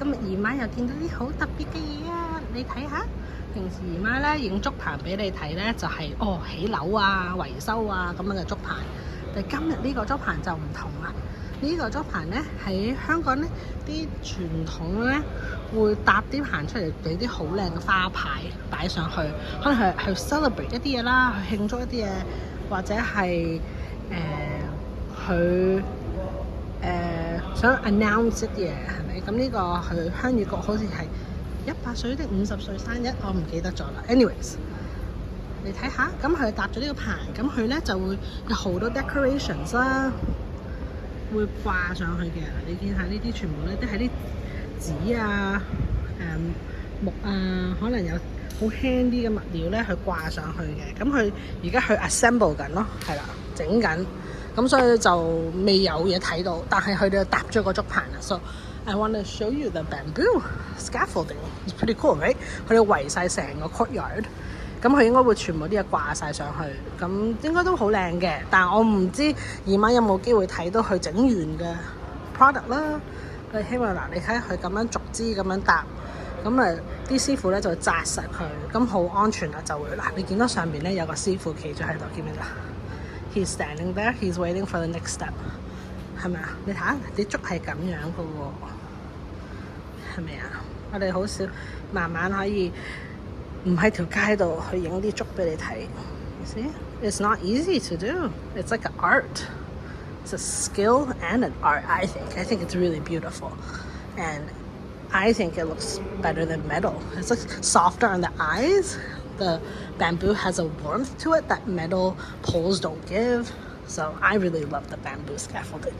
今日姨媽又見到啲好特別嘅嘢啊！你睇下，平時姨媽咧影竹棚俾你睇咧，就係起樓啊、維修啊咁樣嘅竹棚。但係今日呢個竹棚就唔同啦。呢個竹棚咧喺香港咧，啲傳統咧會搭啲棚出嚟，俾啲好靚嘅花牌擺上去，可能係去 celebrate 一啲嘢啦，去慶祝一啲嘢，或者係佢想 announce 一啲嘢，係咪？咁呢個佢鄉議局好似係100歲定50歲生日，我唔記得咗啦。anyways， 你睇下，咁佢搭咗呢個棚，咁佢咧就會有好多 decorations 啦，會掛上去嘅。你見下呢啲全部咧都係啲紙啊、木啊，可能有好輕啲嘅物料咧去掛上去嘅。咁佢而家去 assemble 緊咯，係啦，整緊。咁所以就未有嘢睇到，但係佢哋搭咗個竹棚啊。So I want to show you the bamboo scaffolding. It's pretty cool, right? 佢哋圍晒成個 courtyard， 咁佢應該會全部啲嘢掛晒上去，咁應該都好靚嘅。但係我唔知姨媽有冇機會睇到佢整完嘅 product 啦。佢希望嗱，你睇下佢咁樣逐支咁樣搭，咁啊啲師傅咧就會紮實佢，咁好安全啦就會嗱。你見到上邊咧有個師傅企咗喺度，見唔見啊？He's standing there. He's waiting for the next step. 係咪啊？你睇下啲竹係咁樣嘅喎，係咪啊？我哋好少慢慢可以唔喺條街度去影啲竹俾你睇。You see? It's not easy to do. It's like an art. It's a skill and an art, I think. I think it's really beautiful. And I think it looks better than metal. It's like softer on the eyes.The bamboo has a warmth to it that metal poles don't give. So I really love the bamboo scaffolding.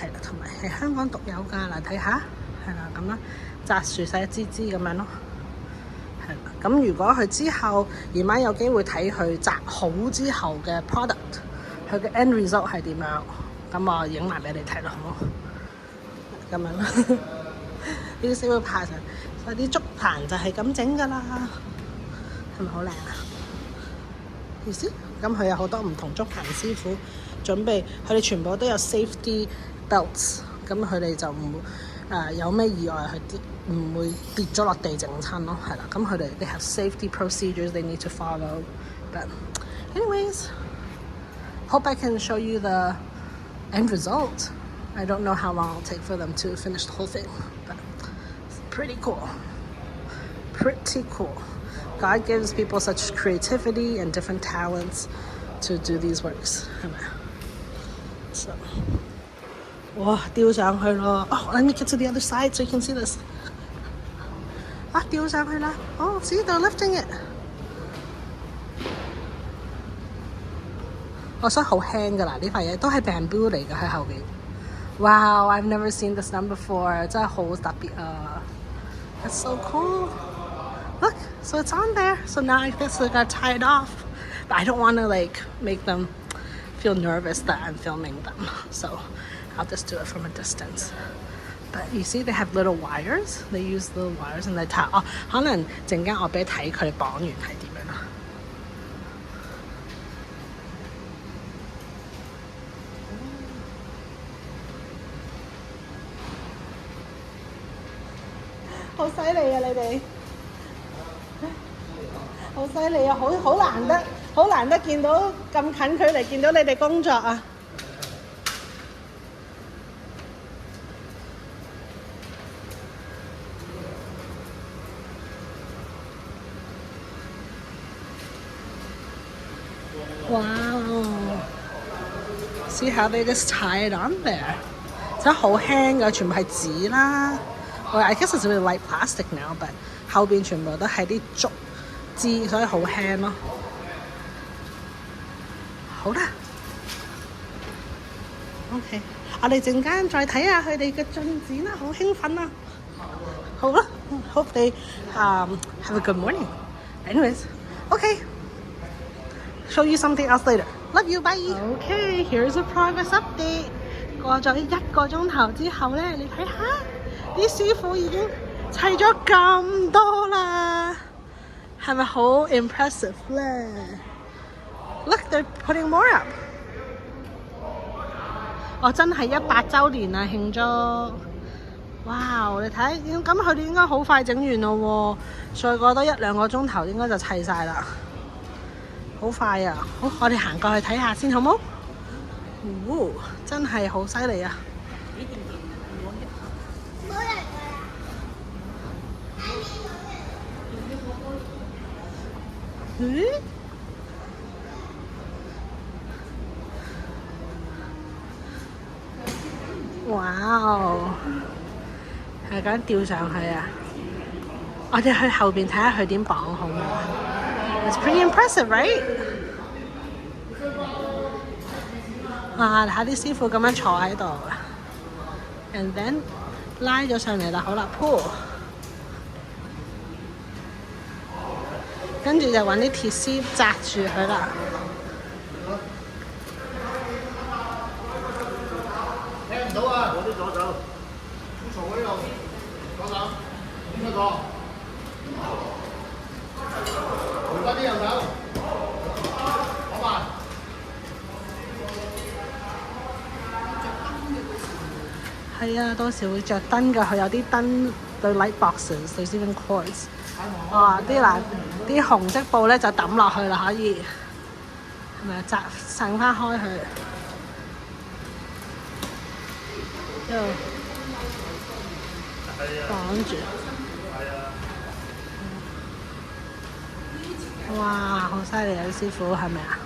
係啦，同埋係香港獨有㗎。嗱，睇下，係啦，咁啦，紮樹晒一支支咁樣咯。係啦，咁如果佢之後姨媽有機會睇佢紮好之後嘅 product， 佢嘅 end result 係點樣？咁我影埋俾你睇咯，好冇？咁樣咯，呢啲先會爬上，所以啲竹棚就係咁整㗎啦。係咪好靚啊？意思咁佢有好多唔同竹棚師傅準備，佢哋全部都有 safety belts， 咁佢哋就唔會有咩意外佢唔會跌咗落地整親咯，係啦。咁佢哋 they have safety procedures they need to follow. But anyways, hope I can show you the end result. I don't know how long it'll take for them to finish the whole thing, but it's pretty cool. Pretty cool.God gives people such creativity and different talents to do these works. 係咪啊？ So， 哇，吊上去咯！哦、let me get to the other side so you can see this. 啊，吊上去啦！哦 see they're lifting it. 我想好輕㗎啦，呢塊嘢都係 bamboo 嚟㗎喺後邊。Wow, I've never seen this done before. 真係好特別啊 ！That's so cool.Look, so it's on there. So now I guess I got tied off. But I don't want to make them feel nervous that I'm filming them. So I'll just do it from a distance. But you see they have little wires. They use little wires and they tie. 可能陣間我俾你睇佢哋綁完係點樣啦。好犀利啊！你哋。好犀利啊！好難得見到咁近距離見到你哋工作啊！Wow! See how they just tie it on there? 真係好輕㗎，全部係紙啦。I guess it's really light plastic now, but 後邊全部都係啲竹枝，所以好輕咯。好啦 ，OK， 我哋陣間再睇下佢哋嘅進展啦，好興奮啊！好啦 ，hope they have a good morning. Anyways, okay, show you something else later. Love you, bye. Okay, here's a progress update. 過咗1個鐘頭之後咧，你睇下啲師傅已經砌咗咁多啦。係咪好 impressive 咧 ？Look, they're putting more up. 我真係100週年啊，慶祝！哇！你睇，咁佢哋應該好快整完咯喎，再過多1-2個鐘頭應該就砌晒啦，好快啊！好，我哋行過去睇下先好冇？真係好犀利啊！哇哦！係咁吊上去啊！我哋去後邊睇下佢點綁好唔好啊？It's pretty impressive, right？ 哇！睇下啲師傅咁樣坐喺度 ，and then 拉咗上嚟啦，好啦 ，pull， 跟住就揾啲鐵絲紮住佢啦。聽唔到啊！我啲左手，坐喺度，左手，邊個坐？回翻啲右手，好嘛？係啊，到時會着燈㗎，佢有啲燈對 light boxes，對 even cords。哇！啲紅色布咧就抌落去啦，可以係咪紮撐翻開佢？之後綁住。哇！好犀利啊！啲師傅係咪啊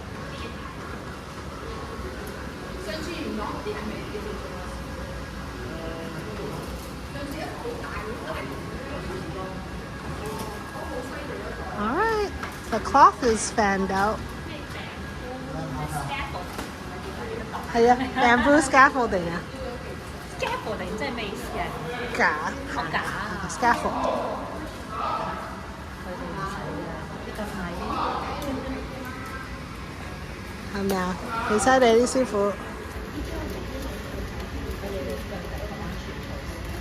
？Alright, the cloth is fanned out. 係啊 ，bamboo scaffolding 啊。scaffolding 即係咩意思啊？架。架。scaffold。係咪啊？幾犀利啲師傅。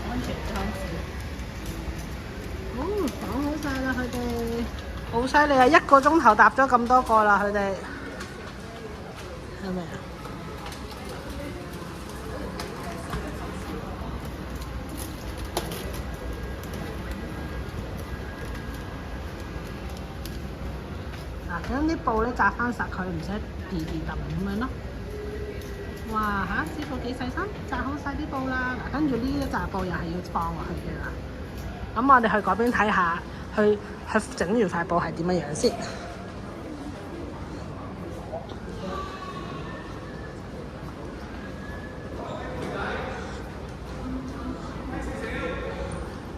安全裝置。綁好晒啦，佢哋好犀利啊！1個鐘頭搭咗咁多個啦，佢哋係咪啊？嗱，將啲布咧紮翻實佢，唔使揼咁樣咯。哇嚇！師傅幾細心，紮好晒啲布啦。嗱，跟住呢一紮布又係要放落去嘅啦。咁我哋去嗰邊睇下，去整完塊布係點樣樣先。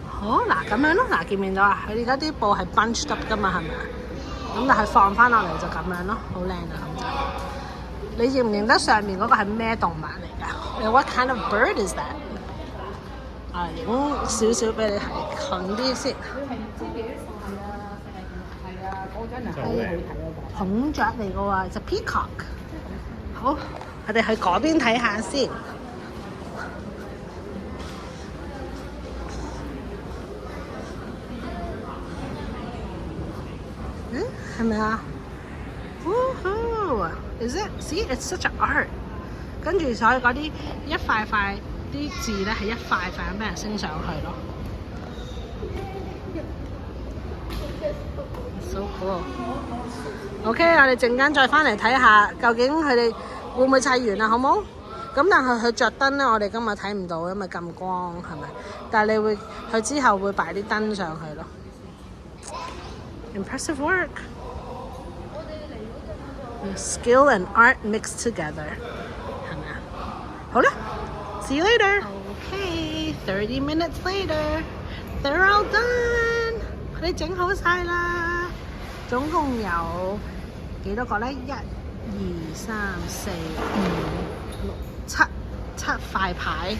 好嗱，咁樣咯，嗱見唔見到啊？佢而家啲布係 bunched up 噶嘛，係咪啊？咁但係放翻落嚟就咁樣咯，好靚啊咁就。你認唔認得上面嗰個係咩動物嚟㗎？What kind of bird is that？ 啊，影少少俾你睇，近啲先。孔雀嚟嘅喎，就 peacock。好，我哋去嗰邊睇下先。係咪啊 ？Is it? See, it's such an art。跟住所以嗰啲一塊塊啲字咧係一塊塊咁俾人升上去咯。So cool。OK， 我哋陣間再翻嚟睇下，究竟佢哋會唔會砌完啊？好冇？咁但係佢着燈咧，我哋今日睇唔到，因為咁光係咪？但係佢之後會擺啲燈上去咯。Impressive work。Skill and art mixed together， 係咪啊？好啦 ，see you later。Okay, 30 minutes later, they're all done。佢哋整好晒啦，總共有幾多個咧？1、2、3、4、5、6、7塊牌，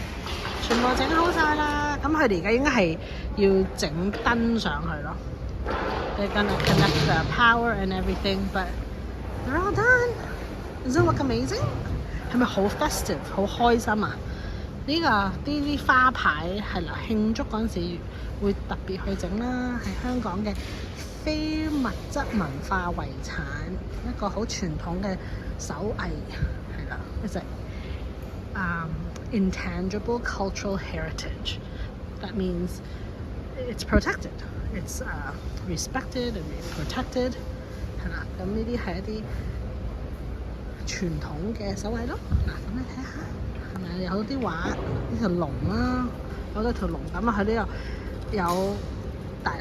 全部整好晒啦。咁佢哋而家應該係要整燈上去咯。They're gonna connect the power and everything, but they're all done. Doesn't it look amazing? 係咪好 festive 好開心啊？啲花牌係啦，慶祝嗰陣時會特別去整啦，係香港嘅非物質文化遺產，一個好傳統嘅手藝係啦，一隻intangible cultural heritage。That means it's protected. It's respected and protected. 係啦，咁呢啲係一啲傳統嘅手藝咯。嗱，咁你睇下，係咪有啲畫呢條龍啦，有多條龍咁啊？佢呢度有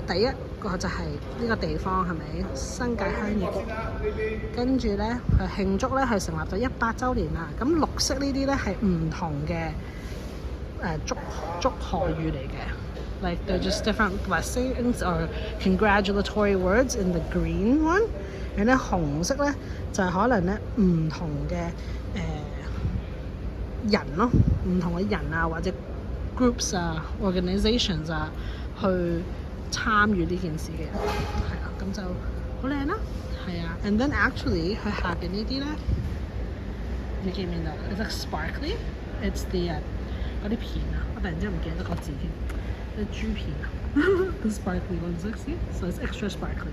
第一個就係呢個地方係咪新界鄉議局？跟住咧佢慶祝咧佢成立咗100週年啦。咁綠色呢啲咧係唔同嘅祝賀語嚟嘅。Like they're just different blessings or congratulatory words in the green one， 然後咧紅色咧就係可能咧唔同嘅人咯，唔同嘅人啊或者 groups 啊 organizations 啊去參與呢件事嘅人，係啊，咁就好靚啦，係啊。And then actually 佢下邊呢啲咧，你見唔見到 ？It's like sparkly. It's the 嗰啲片啊，我突然之間唔記得個字添。The 豬片啊，the sparkly ones, see? So it's extra sparkly.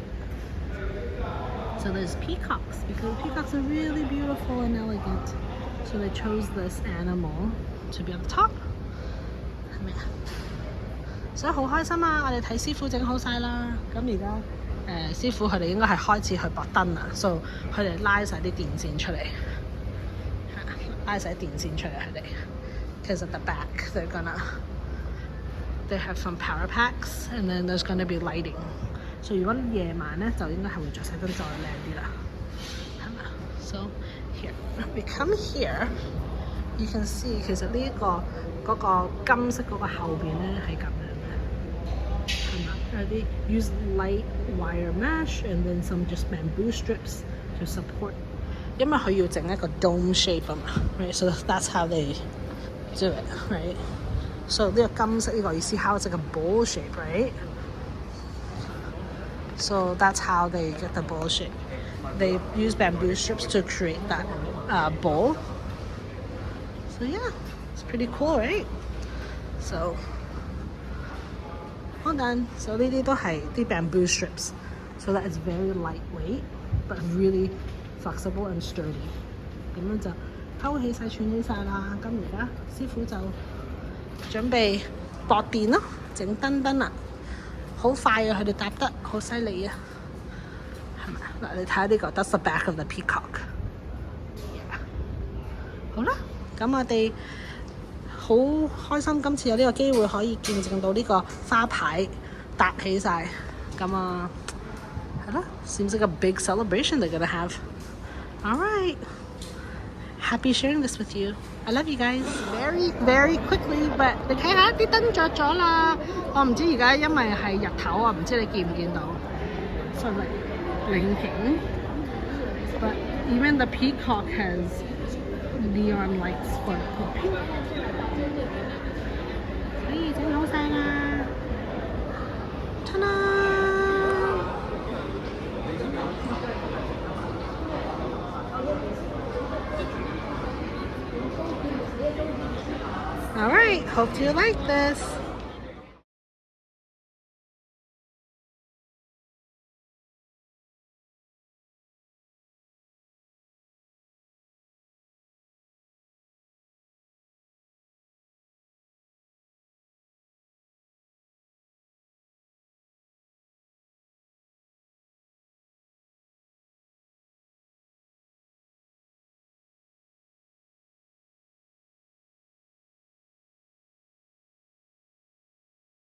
So there's peacocks because peacocks are really beautiful and elegant. So they chose this animal to be at the top. 係咪啊？所以好開心啊！我哋睇師傅整好晒啦。咁而家師傅佢哋應該係開始去駁燈啦。So 佢哋拉晒啲電線出嚟，拉晒電線出嚟佢哋。Because at the back they have some power packs and then there's gonna be lighting. So 如果夜晚咧就應該係會着晒燈再靚啲啦，係咪 ？So here we come here, you can see 其實呢嗰個金色嗰個後邊咧係咁樣嘅，係咪？有啲 use light wire mesh and then some just bamboo strips to support. 因為佢要整一個 dome shape 啊嘛 ，right? So that's how they do it, right? So 呢個金色呢個意思 how it's like a bowl shape, right? So that's how they get the bowl shape. They use bamboo strips to create that bowl. So yeah, it's pretty cool, right? So well done. So 呢啲都係啲 bamboo strips, so that it's very lightweight but really flexible and sturdy. 咁樣就溝起晒、串起晒啦。咁而家師傅就準備駁電咯，整燈啦，好快啊！佢哋搭得好犀利啊，係咪？嗱，你睇下呢個 ，That's the back of the peacock。好啦，咁我哋好開心，今次有呢個機會可以見證到呢個花牌搭起晒，咁啊，係啦 ，seems like a big celebration they're gonna have. All right. Happy sharing this with you. I love you guys. Very, very quickly, but 你睇下啲燈着咗啦。我唔知而家因為係日頭啊，唔知你見唔見到？ So like blinking. But even the peacock has neon lights sparkling. 所以整好晒啦。ta da! All right, hope you like this.